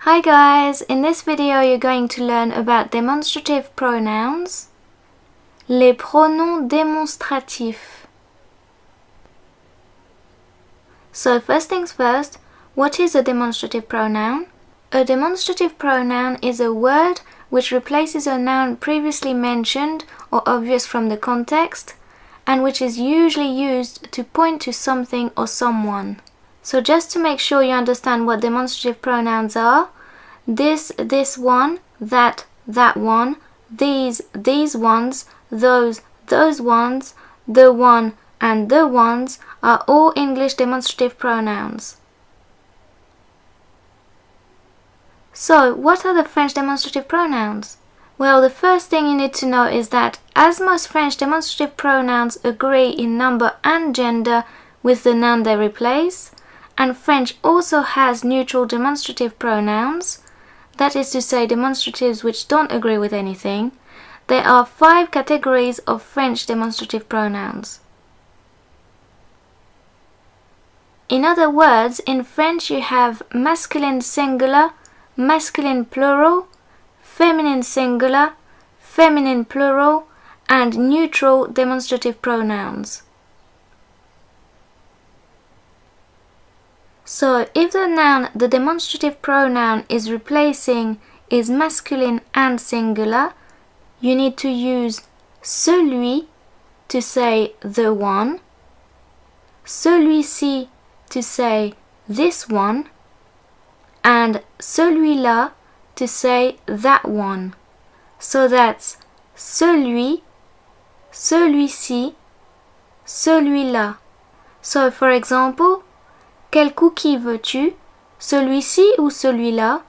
Hi guys, in this video you're going to learn about demonstrative pronouns, les pronoms démonstratifs. So first things first, what is a demonstrative pronoun? A demonstrative pronoun is a word which replaces a noun previously mentioned or obvious from the context, and which is usually used to point to something or someone. So just to make sure you understand what demonstrative pronouns are, this one, that one, these ones, those ones, the one and the ones are all English demonstrative pronouns. So, what are the French demonstrative pronouns? Well, the first thing you need to know is that as most French demonstrative pronouns agree in number and gender with the noun they replace, and French also has neutral demonstrative pronouns, that is to say demonstratives which don't agree with anything, there are 5 categories of French demonstrative pronouns. In other words, in French you have masculine singular, masculine plural, feminine singular, feminine plural, and neutral demonstrative pronouns. So, if the noun the demonstrative pronoun is replacing is masculine and singular, you need to use celui to say the one, celui-ci to say this one, and celui-là to say that one. So that's celui, celui-ci, celui-là. So for example, quel cookie veux-tu? Celui-ci ou celui-là?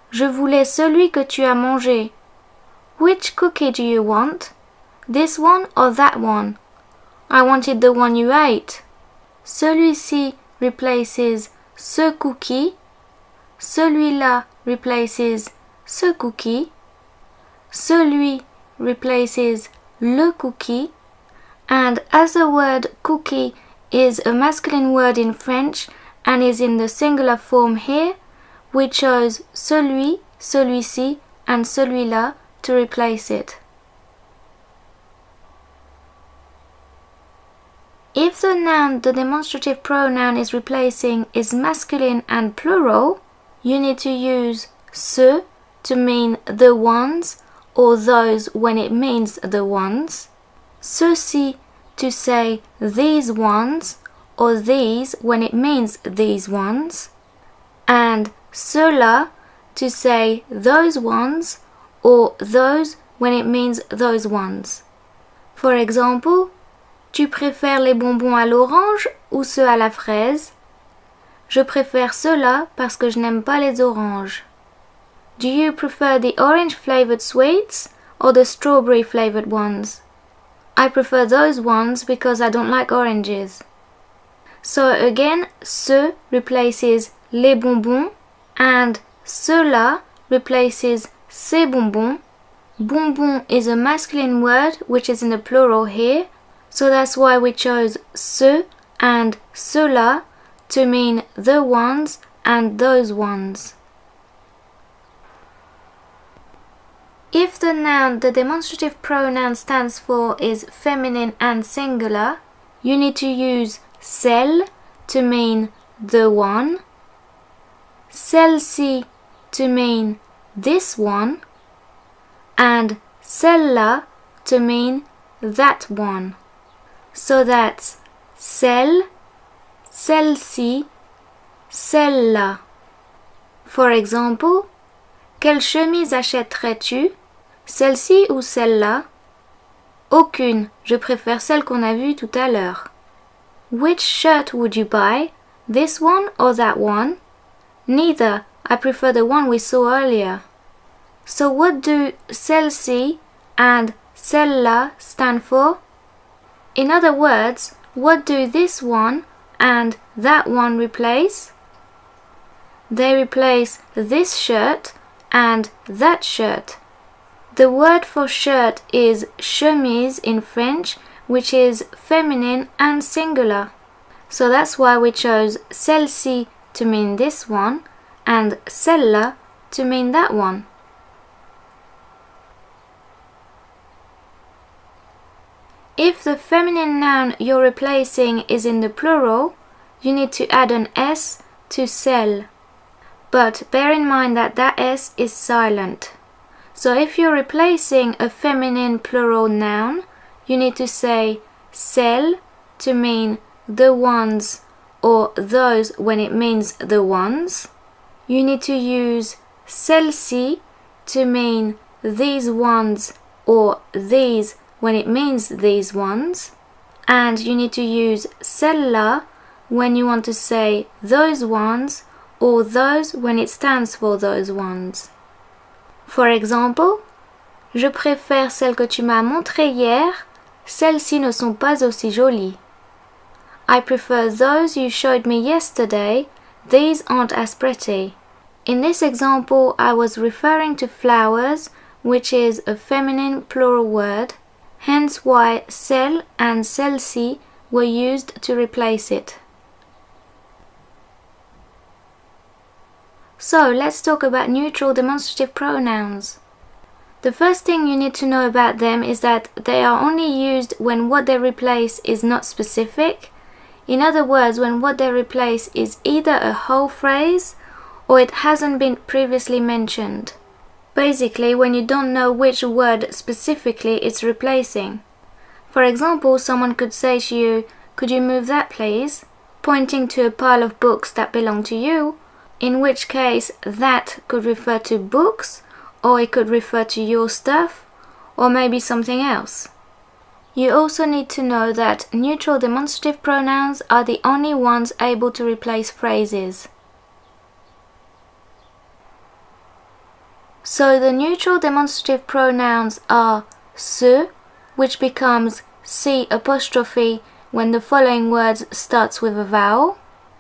Je voulais celui que tu as mangé. Which cookie do you want? This one or that one? I wanted the one you ate. Celui-ci replaces ce cookie. Celui-là replaces ce cookie. Celui replaces le cookie. And as the word cookie is a masculine word in French and is in the singular form here, we chose celui, celui-ci, and celui-là to replace it. If the noun the demonstrative pronoun is replacing is masculine and plural, you need to use ceux to mean the ones or those when it means the ones, ceux-ci to say these ones or these when it means these ones, and ceux-là to say those ones or those when it means those ones. For example, tu préfères les bonbons à l'orange ou ceux à la fraise? Je préfère ceux-là parce que je n'aime pas les oranges. Do you prefer the orange flavored sweets or the strawberry flavored ones? I prefer those ones because I don't like oranges. So again, ce replaces les bonbons and ceux-là replaces ces bonbons. Bonbon is a masculine word which is in the plural here, so that's why we chose ce and ceux-là to mean the ones and those ones. If the noun the demonstrative pronoun stands for is feminine and singular, you need to use celle to mean the one, celle-ci to mean this one, and celle-là to mean that one. So that's celle, celle-ci, celle-là. For example, quelle chemise achèterais-tu? Celle-ci ou celle-là? Aucune, je préfère celle qu'on a vue tout à l'heure. Which shirt would you buy? This one or that one? Neither, I prefer the one we saw earlier. So what do celle-ci and celle-là stand for? In other words, what do this one and that one replace? They replace this shirt and that shirt. The word for shirt is chemise in French, which is feminine and singular. So that's why we chose celle-ci to mean this one and celle-là to mean that one. If the feminine noun you're replacing is in the plural, you need to add an S to celle. But bear in mind that that S is silent. So if you're replacing a feminine plural noun, you need to say celle to mean the ones or those when it means the ones. You need to use celle-ci to mean these ones or these when it means these ones. And you need to use celle-là when you want to say those ones or those when it stands for those ones. For example, je préfère celles que tu m'as montrées hier, celles-ci ne sont pas aussi jolies. I prefer those you showed me yesterday, these aren't as pretty. In this example, I was referring to flowers, which is a feminine plural word, hence why celle and celle-ci were used to replace it. So let's talk about neutral demonstrative pronouns. The first thing you need to know about them is that they are only used when what they replace is not specific. In other words, when what they replace is either a whole phrase or it hasn't been previously mentioned. Basically, when you don't know which word specifically it's replacing. For example, someone could say to you, "Could you move that please?" pointing to a pile of books that belong to you, in which case that could refer to books, or it could refer to your stuff, or maybe something else. You also need to know that neutral demonstrative pronouns are the only ones able to replace phrases. So the neutral demonstrative pronouns are ce, which becomes C' when the following words starts with a vowel.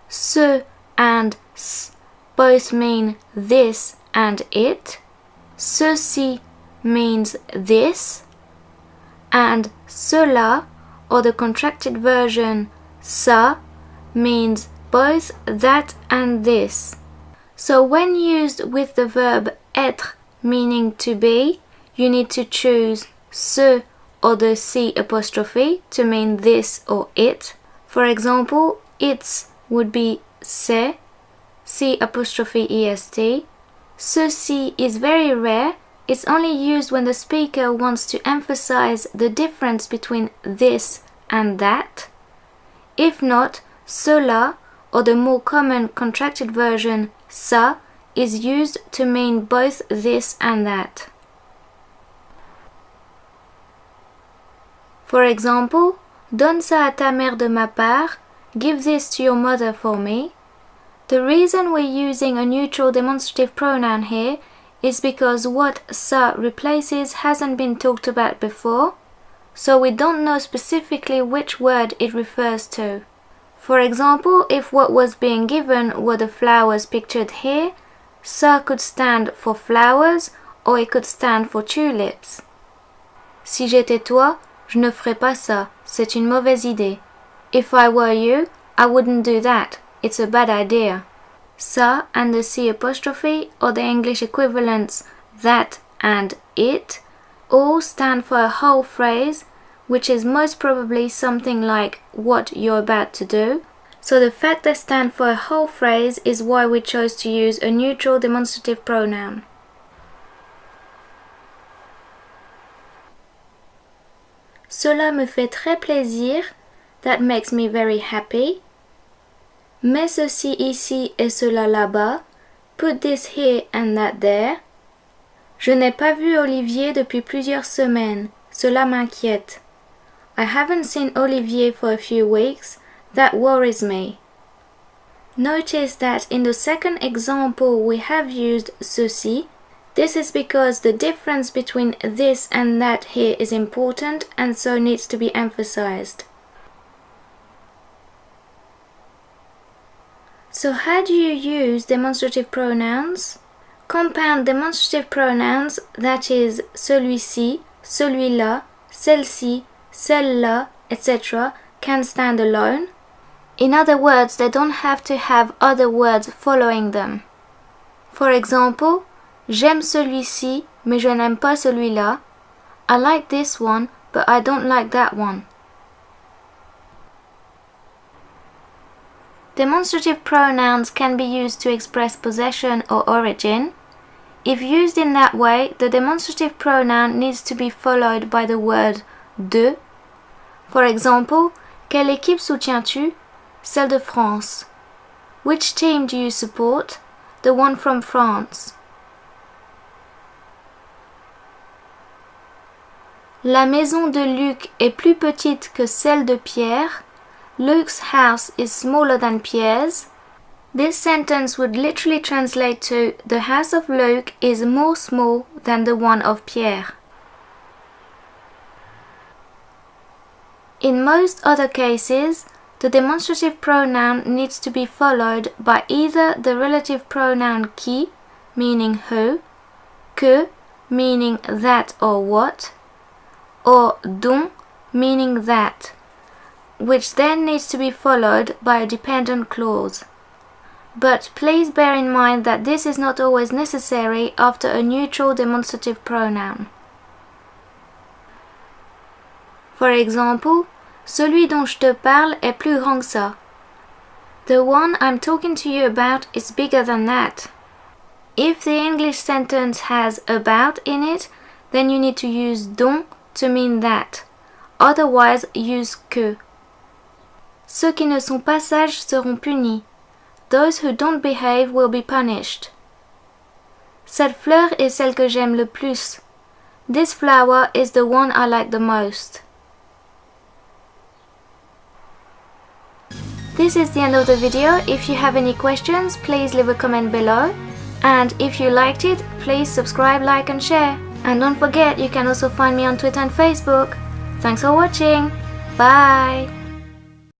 Ce and s both mean this and it. Ceci means this. And cela, or the contracted version ça, means both that and this. So when used with the verb être meaning to be, you need to choose ce or the C' to mean this or it. For example, its would be c'est, C''est. Ceci is very rare. It's only used when the speaker wants to emphasize the difference between this and that. If not, cela, or the more common contracted version ça, is used to mean both this and that. For example, donne ça à ta mère de ma part, give this to your mother for me. The reason we're using a neutral demonstrative pronoun here is because what ça replaces hasn't been talked about before, so we don't know specifically which word it refers to. For example, if what was being given were the flowers pictured here, ça could stand for flowers or it could stand for tulips. Si j'étais toi, je ne ferais pas ça, c'est une mauvaise idée. If I were you, I wouldn't do that, it's a bad idea. Ça and the C' or the English equivalents that and it all stand for a whole phrase, which is most probably something like what you're about to do. So the fact they stand for a whole phrase is why we chose to use a neutral demonstrative pronoun. Cela me fait très plaisir, that makes me very happy. Mets ceci ici et cela là-bas, put this here and that there. Je n'ai pas vu Olivier depuis plusieurs semaines, cela m'inquiète. I haven't seen Olivier for a few weeks, that worries me. Notice that in the second example we have used ceci. This is because the difference between this and that here is important and so needs to be emphasized. So how do you use demonstrative pronouns? Compound demonstrative pronouns, that is celui-ci, celui-là, celle-ci, celle-là, etc., can stand alone. In other words, they don't have to have other words following them. For example, j'aime celui-ci, mais je n'aime pas celui-là. I like this one, but I don't like that one. Demonstrative pronouns can be used to express possession or origin. If used in that way, the demonstrative pronoun needs to be followed by the word de. For example, quelle équipe soutiens-tu? Celle de France. Which team do you support? The one from France. La maison de Luc est plus petite que celle de Pierre. Luke's house is smaller than Pierre's. This sentence would literally translate to the house of Luke is more small than the one of Pierre. In most other cases, the demonstrative pronoun needs to be followed by either the relative pronoun qui, meaning who, que, meaning that or what, or dont, meaning that, which then needs to be followed by a dependent clause. But please bear in mind that this is not always necessary after a neutral demonstrative pronoun. For example, celui dont je te parle est plus grand que ça. The one I'm talking to you about is bigger than that. If the English sentence has about in it, then you need to use dont to mean that. Otherwise, use que. Ceux qui ne sont pas sages seront punis. Those who don't behave will be punished. Cette fleur est celle que j'aime le plus. This flower is the one I like the most. This is the end of the video. If you have any questions, please leave a comment below. And if you liked it, please subscribe, like and share. And don't forget, you can also find me on Twitter and Facebook. Thanks for watching. Bye!